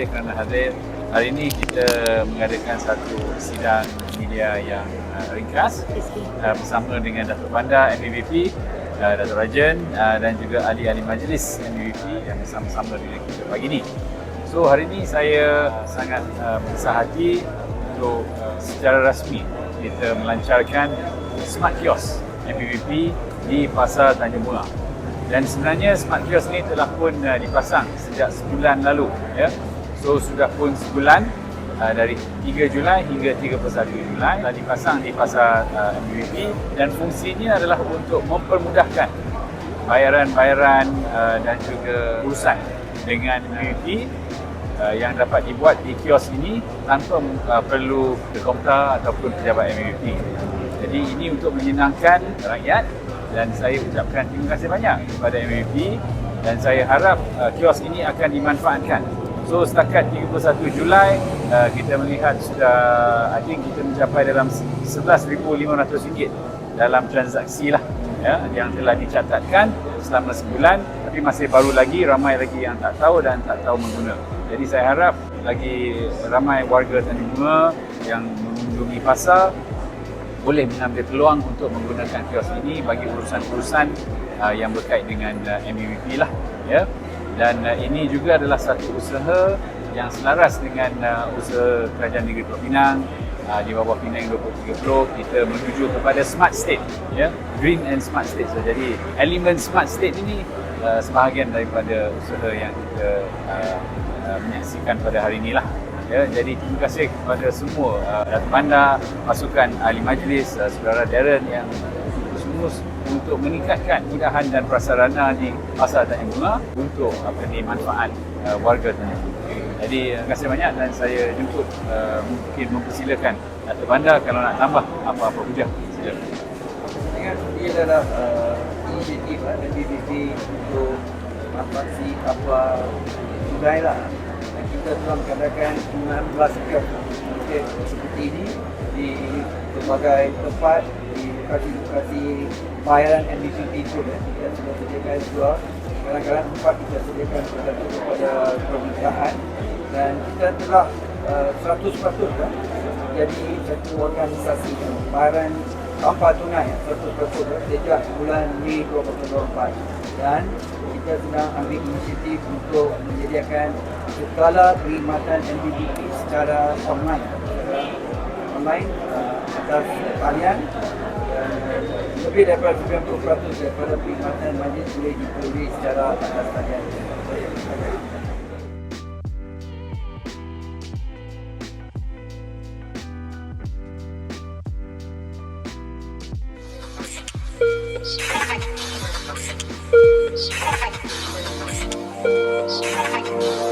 kasih kerana hadir. Hari ini kita mengadakan satu sidang media yang ringkas bersama dengan Datuk Bandar MPBP, Datuk Rajan dan juga ahli-ahli majlis MPBP yang bersama-sama dengan kita pagi ini. So hari ini saya sangat besar hati untuk secara rasmi kita melancarkan Smart Kiosk MPBP di Pasar Tanjung Bunga. Dan sebenarnya Smart Kiosk ni telah pun dipasang sejak sebulan lalu, ya. So sudah pun sebulan, dari 3 Julai hingga 31 Julai telah dipasang di Pasar MPBP, dan fungsinya adalah untuk mempermudahkan bayaran-bayaran dan juga urusan dengan MPBP yang dapat dibuat di kios ini tanpa perlu ke kaunter ataupun pejabat MPBP. Jadi ini untuk menyenangkan rakyat, dan saya ucapkan terima kasih banyak kepada MPBP, dan saya harap kios ini akan dimanfaatkan. So setakat 31 Julai kita melihat sudah, I think kita mencapai dalam RM11,500 dalam transaksi lah, ya, yang telah dicatatkan selama sebulan, tapi masih baru lagi, ramai lagi yang tak tahu dan tak tahu mengguna. Jadi saya harap lagi ramai warga Tanjung Bunga yang mengunjungi pasar boleh mengambil peluang untuk menggunakan kios ini bagi urusan-urusan yang berkait dengan MPBP lah, ya. Dan ini juga adalah satu usaha yang selaras dengan usaha Kerajaan Negeri Pulau Pinang. Di bawah Pinang 2030 kita menuju kepada Smart State, ya, Green and Smart State. So, jadi elemen Smart State ini sebahagian daripada usaha yang kita menyaksikan pada hari ini lah. Ya, jadi terima kasih kepada semua Datuk Bandar, pasukan ahli majlis, saudara Darren yang semua untuk meningkatkan mudahan dan prasarana di Pasar Tanjung Bunga untuk manfaat warga Tanjung Bunga. Jadi terima kasih banyak, dan saya jemput mungkin mempersilakan Datuk Bandar kalau nak tambah apa-apa hujah. Silakan. Ingat dia adalah inisiatif MPBP untuk mengatasi kapal sungai lah. Kita telah mengadakan 16 kios seperti ini di berbagai tempat, di lokasi-lokasi bayaran MPBP itu. Kita sudah sediakan dua, kadang-kadang tempat kita sediakan kepada pemerintahan, dan kita telah 100% jadi satu organisasi bayaran tanpa tunai 100% sejak bulan Mei 2024, dan kita sedang ambil inisiatif untuk menyediakan segala perkhidmatan MPBP secara online atas talian, dan lebih daripada 90% daripada perkhidmatan majlis boleh diperoleh secara atas talian. Thank you.